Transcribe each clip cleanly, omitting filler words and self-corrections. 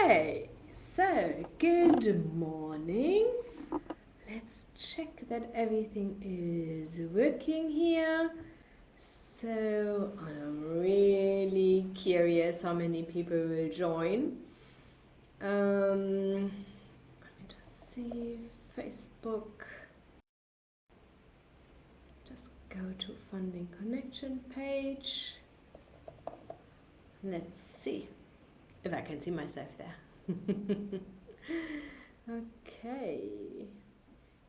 Okay, so good morning. Let's check that everything is working here. So I'm really curious how many people will join. Let me just see Facebook. Just go to Funding Connection page. Let's see if I can see myself there. Okay.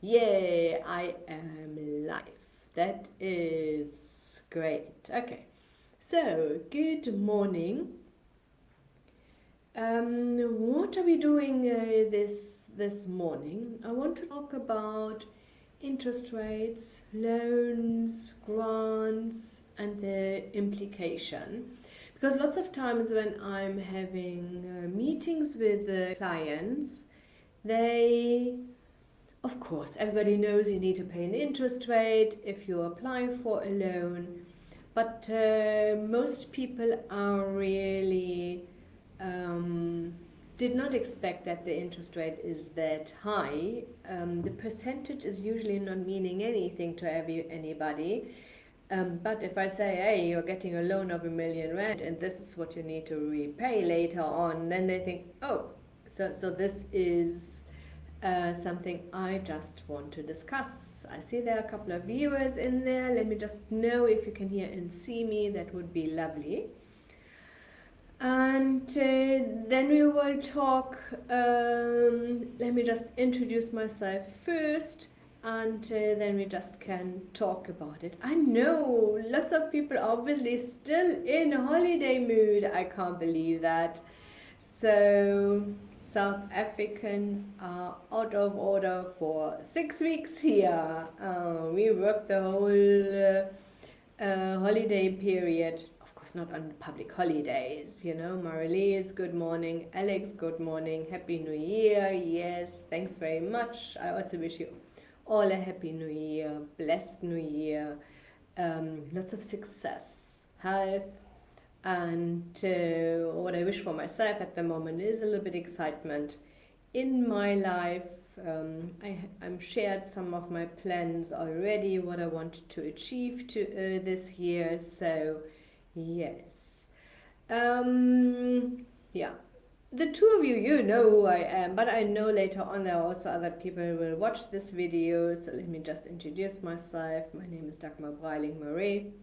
Yay, I am live. That is great. Okay. So, good morning. What are we doing this morning? I want to talk about interest rates, loans, grants, and the implication. Because lots of times when I'm having meetings with the clients, of course, everybody knows you need to pay an interest rate if you apply for a loan, but most people are really did not expect that the interest rate is that high. The percentage is usually not meaning anything to anybody. But if I say, hey, you're getting a loan of R1,000,000 and this is what you need to repay later on, then they think, oh, so this is something I just want to discuss. I see there are a couple of viewers in there. Let me just know if you can hear and see me. That would be lovely. And then we will talk. Let me just introduce myself first, and then we just can talk about it. I know lots of people are obviously still in holiday mood. I can't believe that. So South Africans are out of order for 6 weeks here. We work the whole holiday period. Of course, not on public holidays, you know. Marilise, good morning. Alex, good morning. Happy New Year. Yes, thanks very much. I also wish you all a happy New Year, blessed New Year, lots of success, health, and what I wish for myself at the moment is a little bit excitement in my life. I'm shared some of my plans already, what I want to achieve this year. So yes, yeah. The two of you, you know who I am, but I know later on there are also other people who will watch this video. So let me just introduce myself. My name is Dagmar Breiling-Murray.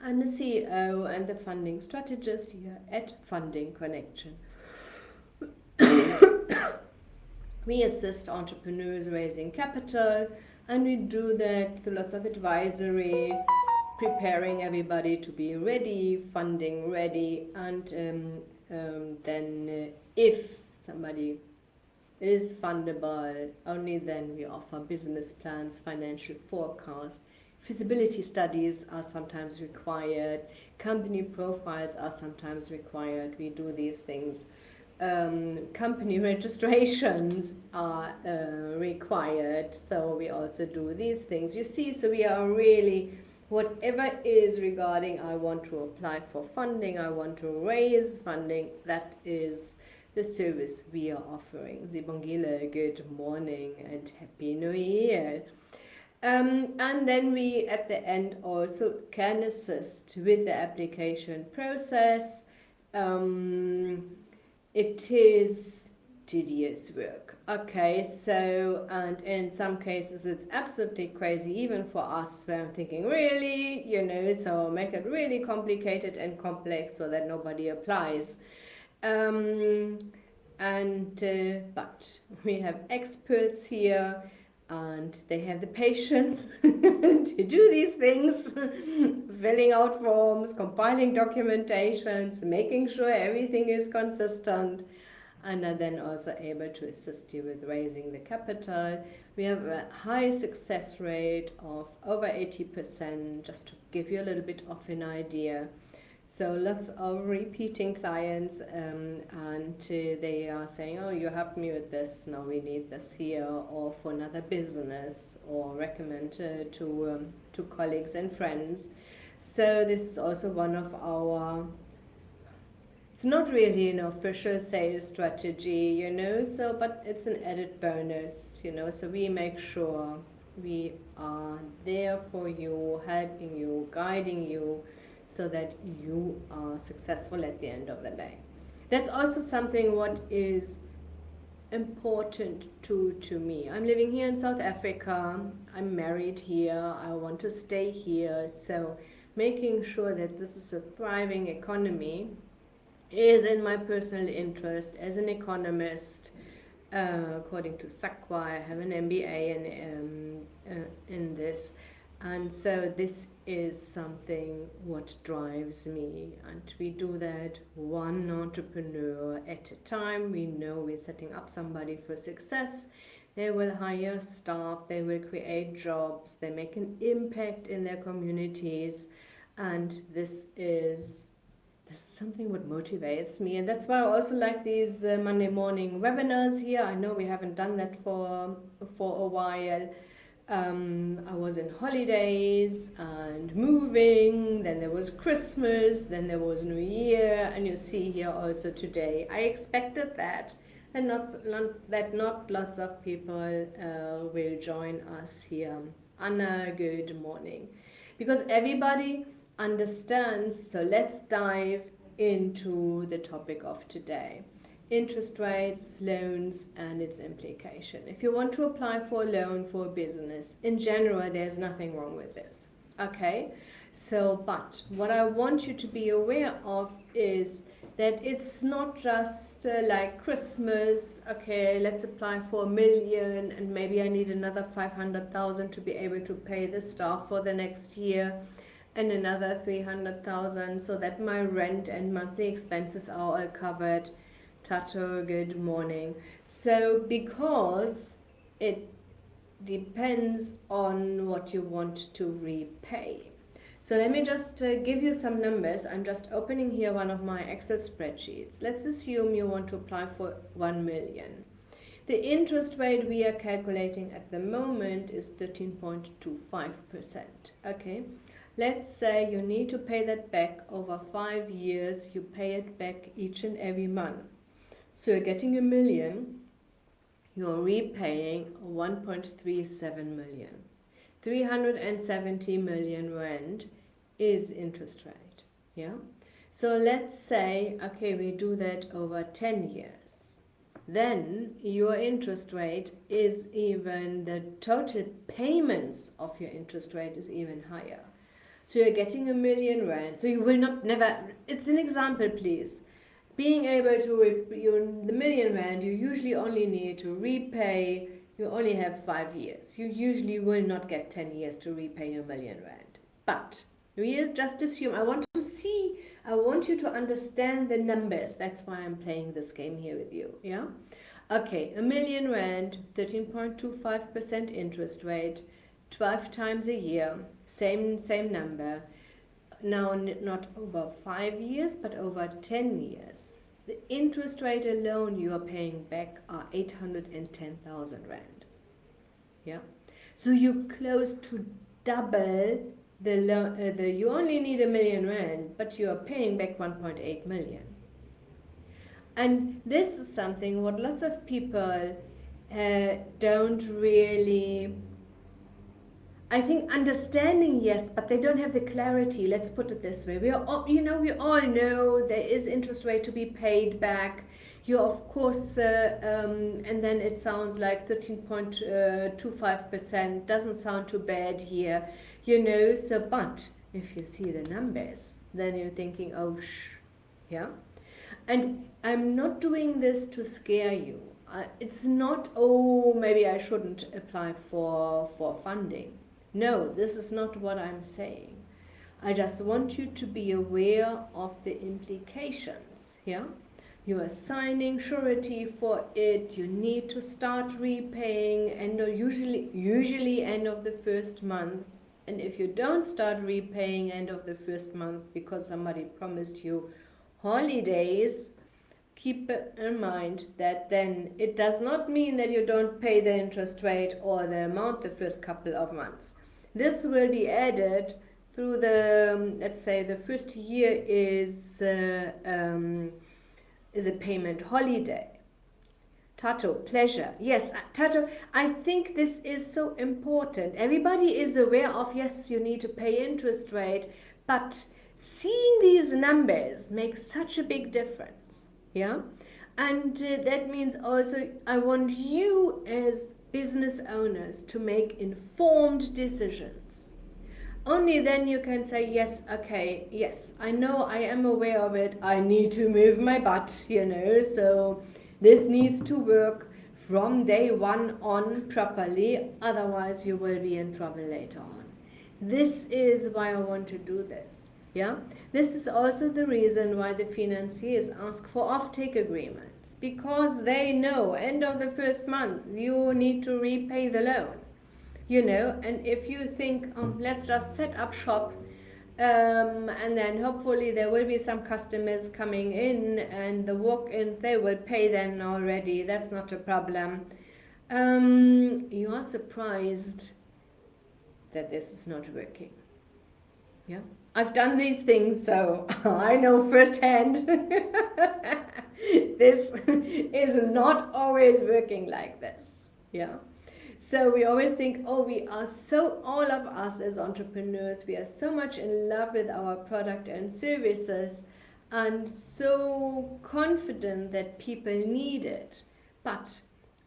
I'm the CEO and the funding strategist here at Funding Connection. We assist entrepreneurs raising capital, and we do that through lots of advisory, preparing everybody to be ready, funding ready, and then if somebody is fundable, only then we offer business plans, financial forecasts. Feasibility studies are sometimes required, company profiles are sometimes required. We do these things. Company registrations are required, so we also do these things. You see, so we are really, whatever is regarding, I want to apply for funding, I want to raise funding, that is the service we are offering. Zibongile, good morning and Happy New Year. And then we at the end also can assist with the application process. It is tedious work. Okay, so, and in some cases it's absolutely crazy even for us, where I'm thinking, really, you know, so make it really complicated and complex so that nobody applies. But we have experts here and they have the patience to do these things, filling out forms, compiling documentations, making sure everything is consistent, and are then also able to assist you with raising the capital. We have a high success rate of over 80%, just to give you a little bit of an idea. So lots of repeating clients, and they are saying, oh, you helped me with this, now we need this here, or for another business, or recommend to colleagues and friends. So this is also one of our It's not really an official sales strategy, so but it's an added bonus, so we make sure we are there for you, helping you, guiding you, so that you are successful at the end of the day. That's also something what is important to me. I'm living here in South Africa. I'm married here. I want to stay here. So making sure that this is a thriving economy is in my personal interest as an economist. According to SACWA, I have an MBA in this, and so this is something what drives me, and we do that one entrepreneur at a time. We know we're setting up somebody for success. They will hire staff, they will create jobs, they make an impact in their communities, and this is something what motivates me, and that's why I also like these Monday morning webinars here. I know we haven't done that for a while. I was in holidays and moving, then there was Christmas, then there was New Year, and you see here also today. I expected that, and not lots of people will join us here. Anna, good morning. Because everybody understands, so let's dive into the topic of today. Interest rates, loans, and its implication. If you want to apply for a loan for a business, in general, there's nothing wrong with this. Okay? So, but what I want you to be aware of is that it's not just like Christmas, okay, let's apply for 1 million and maybe I need another 500,000 to be able to pay the staff for the next year, and another 300,000 so that my rent and monthly expenses are all covered. Tato, good morning. So because it depends on what you want to repay. So let me just give you some numbers. I'm just opening here one of my Excel spreadsheets. Let's assume you want to apply for 1 million. The interest rate we are calculating at the moment is 13.25%. Okay. Let's say you need to pay that back over 5 years. You pay it back each and every month. So you're getting 1 million. You're repaying 1.37 million. 370 million rand is interest rate. Yeah. So let's say, okay, we do that over 10 years. Then your interest rate is even, the total payments of your interest rate is even higher. So you're getting 1 million rand. So you will never, it's an example, please. Being able to, the 1 million rand, you usually only need to repay, you only have 5 years. You usually will not get 10 years to repay 1 million rand. But we just assume, I want you to understand the numbers. That's why I'm playing this game here with you. Yeah? Okay, 1 million rand, 13.25% interest rate, 12 times a year. Same number. Now not over 5 years, but over 10 years. The interest rate alone you are paying back are 810,000 rand. Yeah. So you close to double the loan. You only need 1 million rand, but you are paying back 1.8 million. And this is something what lots of people don't really, I think, understanding, yes, but they don't have the clarity. Let's put it this way. We all know there is interest rate to be paid back. You, of course, and then it sounds like 13.25% doesn't sound too bad here, so, but if you see the numbers, then you're thinking, oh, yeah. And I'm not doing this to scare you. It's not, oh, maybe I shouldn't apply for funding. No, this is not what I'm saying. I just want you to be aware of the implications. Yeah, you are signing surety for it. You need to start repaying, and usually end of the first month. And if you don't start repaying end of the first month because somebody promised you holidays, keep in mind that then it does not mean that you don't pay the interest rate or the amount the first couple of months. This will be added through the, let's say the first year is is a payment holiday. Tato, pleasure. Yes, Tato, I think this is so important. Everybody is aware of, yes, you need to pay interest rate, but seeing these numbers makes such a big difference. Yeah? And that means also I want you as business owners to make informed decisions. Only then you can say, yes, okay, yes, I know, I am aware of it, I need to move my butt, so this needs to work from day one on properly, otherwise you will be in trouble later on. This is why I want to do this. Yeah, this is also the reason why the financiers ask for off-take agreements, because they know end of the first month you need to repay the loan. And if you think, let's just set up shop, and then hopefully there will be some customers coming in, and the walk-ins, they will pay then already, that's not a problem. You are surprised that this is not working. Yeah, I've done these things, so I know firsthand this is not always working like this. Yeah. So we always think, all of us as entrepreneurs, we are so much in love with our product and services and so confident that people need it. But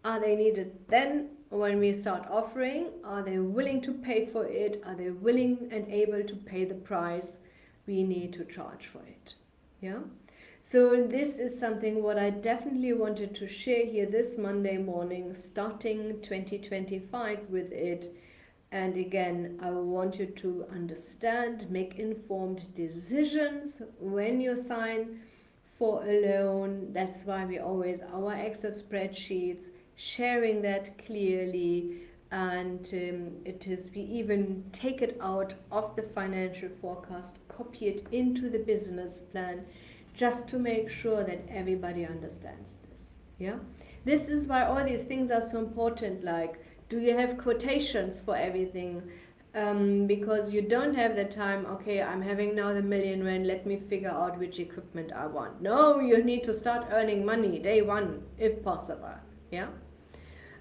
are they needed then when we start offering? Are they willing to pay for it? Are they willing and able to pay the price we need to charge for it? Yeah. So this is something what I definitely wanted to share here this Monday morning, starting 2025 with it. And again, I want you to understand, make informed decisions when you sign for a loan. That's why we always, our Excel spreadsheets, sharing that clearly. And we even take it out of the financial forecast, copy it into the business plan, just to make sure that everybody understands this. Yeah, this is why all these things are so important. Like, do you have quotations for everything? Because you don't have the time, okay, I'm having now the £1,000,000, let me figure out which equipment I want. No, you need to start earning money day one if possible. Yeah,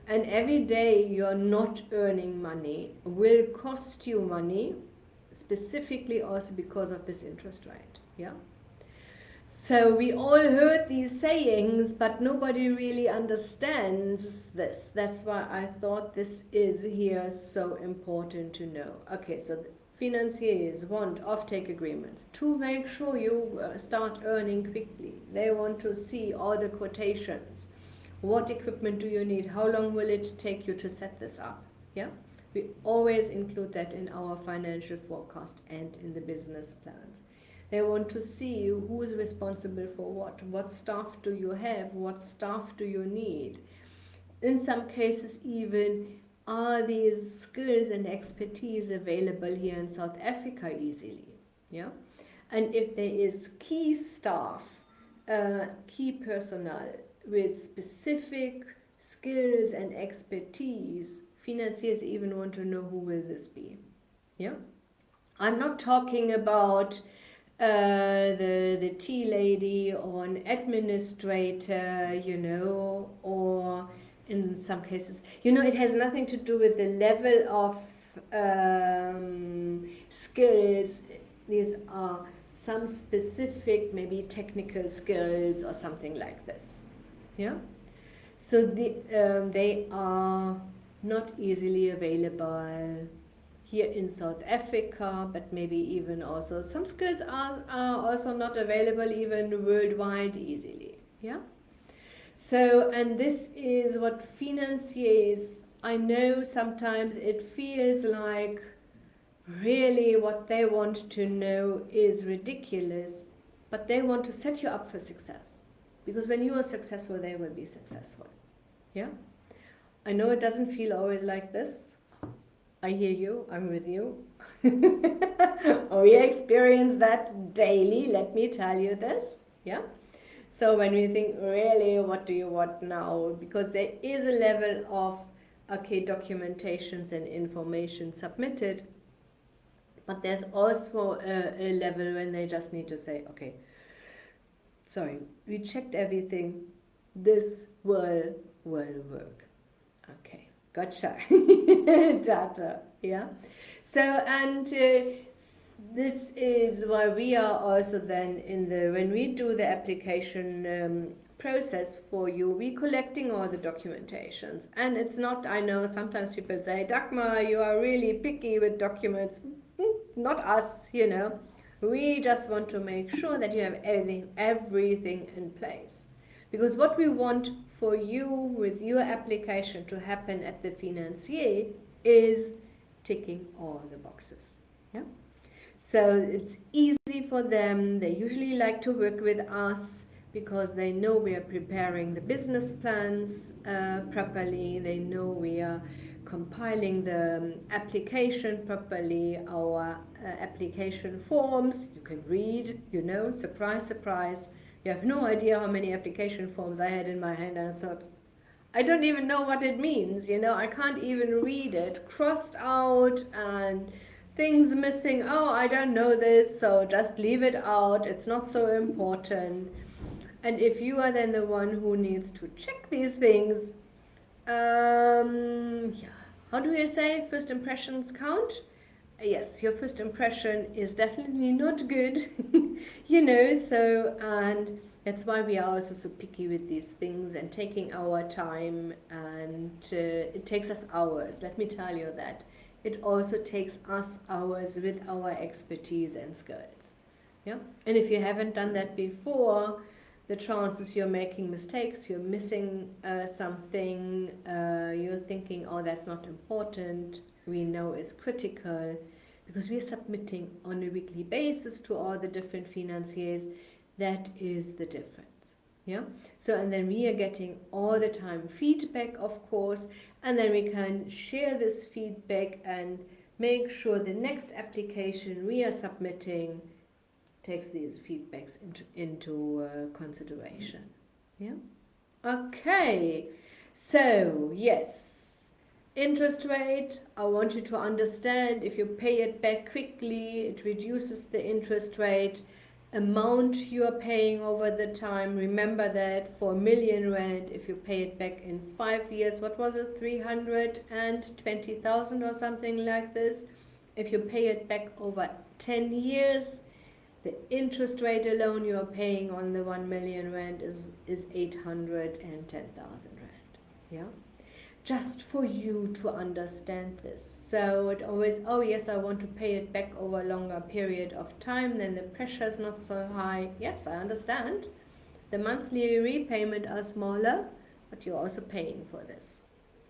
and every day you're not earning money will cost you money, specifically also because of this interest rate. Yeah. So we all heard these sayings, but nobody really understands this. That's why I thought this is here so important to know. Okay, so the financiers want off-take agreements to make sure you start earning quickly. They want to see all the quotations. What equipment do you need? How long will it take you to set this up? Yeah, we always include that in our financial forecast and in the business plans. They want to see who is responsible for what staff do you have, what staff do you need. In some cases even, are these skills and expertise available here in South Africa easily? Yeah, and if there is key staff, key personnel with specific skills and expertise, financiers even want to know who will this be. Yeah, I'm not talking about the tea lady or an administrator, or in some cases, it has nothing to do with the level of skills. These are some specific, maybe technical skills or something like this. Yeah. So they are not easily available here in South Africa, but maybe even also some skills are also not available even worldwide easily. Yeah. So, and this is what financiers, I know sometimes it feels like really what they want to know is ridiculous, but they want to set you up for success, because when you are successful, they will be successful. Yeah. I know it doesn't feel always like this. I hear you, I'm with you. We experience that daily, let me tell you this. Yeah. So when we think, really, what do you want now? Because there is a level of, documentations and information submitted, but there's also a level when they just need to say, okay, sorry, we checked everything. This will work. Okay, gotcha. Data, yeah. So, and this is why we are also then when we do the application process for you, we collecting all the documentations. And it's not, I know sometimes people say, Dagmar, you are really picky with documents. Not us, you know. We just want to make sure that you have everything in place. Because what we want for you with your application to happen at the financier is ticking all the boxes. Yeah? So it's easy for them. They usually like to work with us because they know we are preparing the business plans properly. They know we are compiling the application properly, our application forms. You can read, you know, surprise, surprise. You have no idea how many application forms I had in my hand, and I thought, I don't even know what it means, you know, I can't even read it, crossed out and things missing. Oh, I don't know this, so just leave it out, it's not so important. And if you are then the one who needs to check these things, yeah, how do you say first impressions count? Yes, your first impression is definitely not good, you know, so, and that's why we are also so picky with these things and taking our time, and it takes us hours, let me tell you that. It also takes us hours with our expertise and skills. Yeah, and if you haven't done that before, the chances you're making mistakes, you're missing something, you're thinking, oh, that's not important, we know it's critical, because we're submitting on a weekly basis to all the different financiers. That is the difference. Yeah. So, and then we are getting all the time feedback, of course, and then we can share this feedback and make sure the next application we are submitting takes these feedbacks into consideration. Yeah. Okay. So yes, interest rate. I want you to understand, if you pay it back quickly, it reduces the interest rate amount you are paying over the time. Remember that for R1,000,000, if you pay it back in 5 years, what was it, 320,000 or something like this? If you pay it back over 10 years, the interest rate alone you are paying on the R1,000,000 is 810,000 rand. Yeah, just for you to understand this. So it always, oh yes, I want to pay it back over a longer period of time, then the pressure is not so high. Yes, I understand. The monthly repayment are smaller, but you're also paying for this.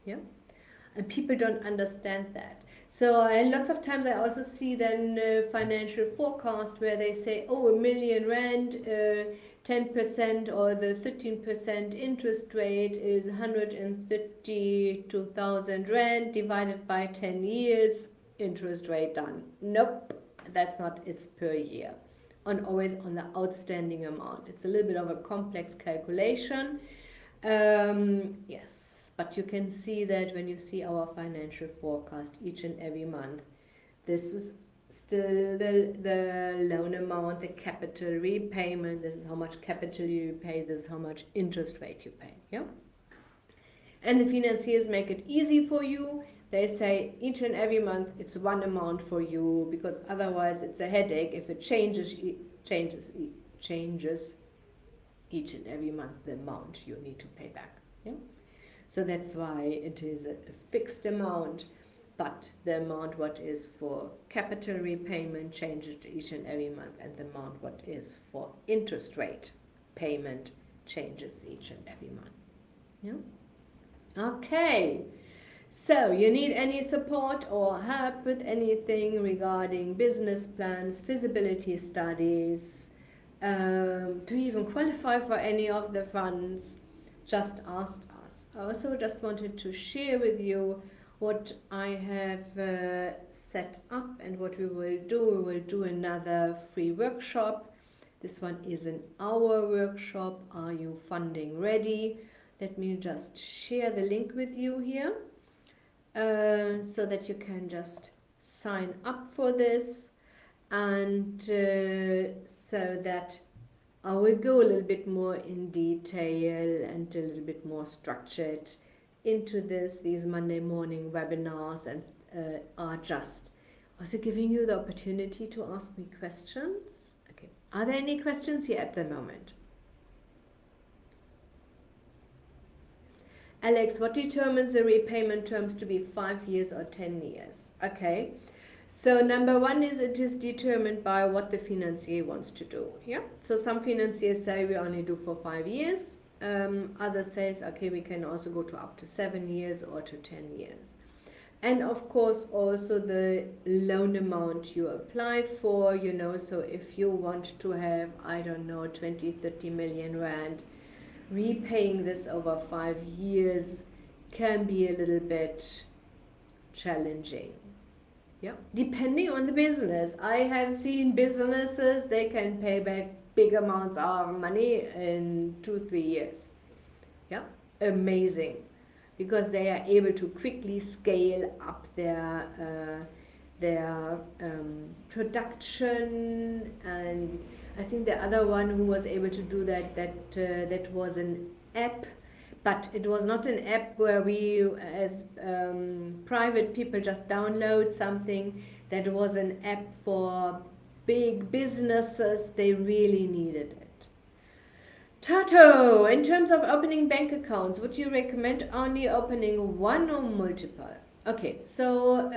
Yeah, and people don't understand that. So, and lots of times I also see then financial forecast where they say, oh, R1,000,000, 10% or the 13% interest rate is 132,000 rand divided by 10 years, interest rate done. Nope, that's not, it's per year. Always on the outstanding amount. It's a little bit of a complex calculation. Yes. But you can see that when you see our financial forecast each and every month, this is still the loan amount, the capital repayment, this is how much capital you pay, this is how much interest rate you pay. Yeah? And the financiers make it easy for you. They say each and every month it's one amount for you, because otherwise it's a headache if it changes each and every month the amount you need to pay back. Yeah? So that's why it is a fixed amount, but the amount what is for capital repayment changes each and every month, and the amount what is for interest rate payment changes each and every month. Yeah? Okay. So you need any support or help with anything regarding business plans, feasibility studies, to even qualify for any of the funds, just ask us. I also just wanted to share with you what I have set up and what we will do. We will do another free workshop. This one is an hour workshop. Are you funding ready? Let me just share the link with you here so that you can just sign up for this, and so that I will go a little bit more in detail and a little bit more structured into these Monday morning webinars, and are just also giving you the opportunity to ask me questions. Okay, are there any questions here at the moment? Alex, what determines the repayment terms to be 5 years or 10 years? Okay, so number one is it is determined by what the financier wants to do. Yeah, so some financiers say we only do for 5 years. Others says, okay, we can also go to up to 7 years or to 10 years. And of course also the loan amount you applied for, you know, so if you want to have, I don't know, 20-30 million rand, repaying this over 5 years can be a little bit challenging. Yeah, depending on the business. I have seen businesses, they can pay back big amounts of money in 2-3 years. Yeah, amazing, because they are able to quickly scale up their production. And I think the other one who was able to do that was an app, but it was not an app where we as private people just download something. That was an app for big businesses, they really needed it. Tato, in terms of opening bank accounts, would you recommend only opening one or multiple? Okay, so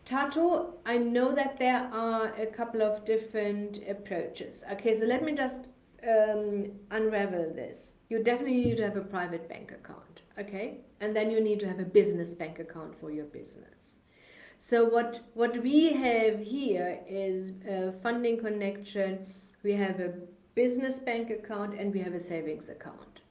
Tato, I know that there are a couple of different approaches. Okay, so let me just unravel this. You definitely need to have a private bank account, okay? And then you need to have a business bank account for your business. So what we have here is Funding Connection. We have a business bank account and we have a savings account.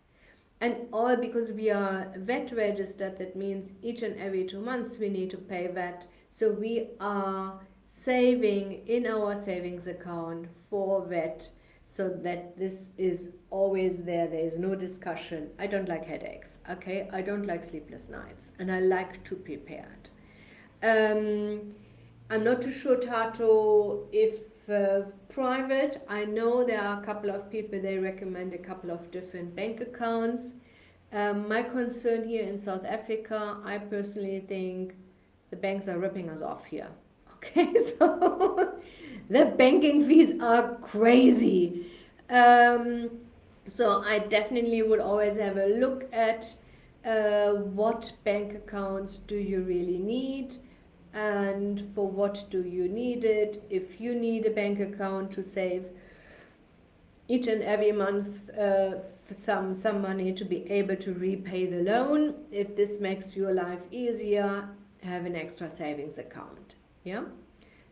And all because we are VAT registered, that means each and every 2 months we need to pay VAT. So we are saving in our savings account for VAT, so that this is always there. There is no discussion. I don't like headaches, okay? I don't like sleepless nights, and I like to prepare it. I'm not too sure, Tato, if private. I know there are a couple of people, they recommend a couple of different bank accounts. My concern here in South Africa, I personally think the banks are ripping us off here. Okay, so the banking fees are crazy. So I definitely would always have a look at what bank accounts do you really need, and for what do you need it. If you need a bank account to save each and every month some money to be able to repay the loan, if this makes your life easier, have an extra savings account. Yeah,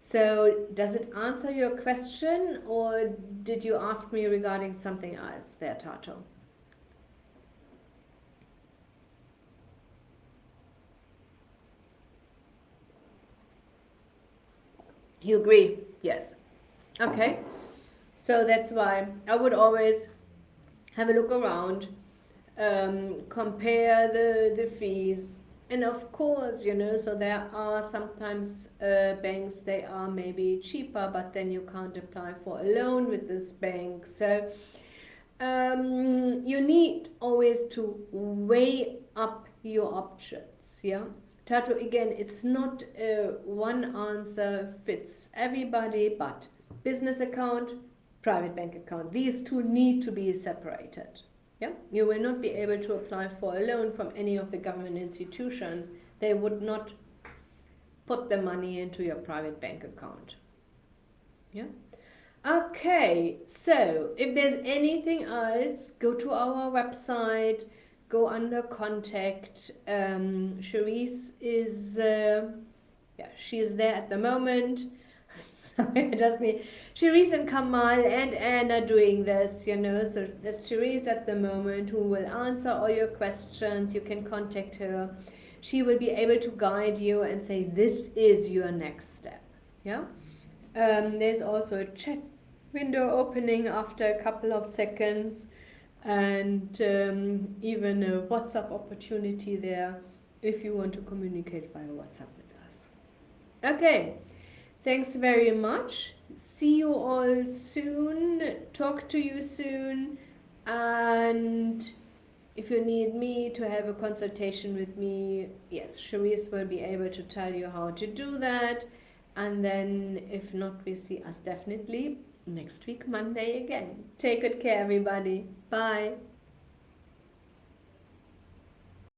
so does it answer your question, or did you ask me regarding something else there, Tato? You agree? Yes. Okay, so that's why I would always have a look around, compare the fees. And of course, you know, so there are sometimes banks, they are maybe cheaper, but then you can't apply for a loan with this bank. So you need always to weigh up your options. Yeah, Tato, again, it's not one answer fits everybody, but business account, private bank account, these two need to be separated. Yeah, you will not be able to apply for a loan from any of the government institutions. They would not put the money into your private bank account. Yeah. Okay, so if there's anything else, go to our website, go under contact. Cherise is, yeah, she's there at the moment. Just me. Cherise and Kamal and Anna doing this, you know, so that's Cherise at the moment who will answer all your questions. You can contact her. She will be able to guide you and say, this is your next step. Yeah. There's also a chat window opening after a couple of seconds, and even a WhatsApp opportunity there if you want to communicate via WhatsApp with us. Okay. Thanks very much. see you all soon, talk to you soon, and if you need me to have a consultation with me, yes, Cherise will be able to tell you how to do that. And then, if not, we see us definitely next week, Monday again. Take good care, everybody. Bye.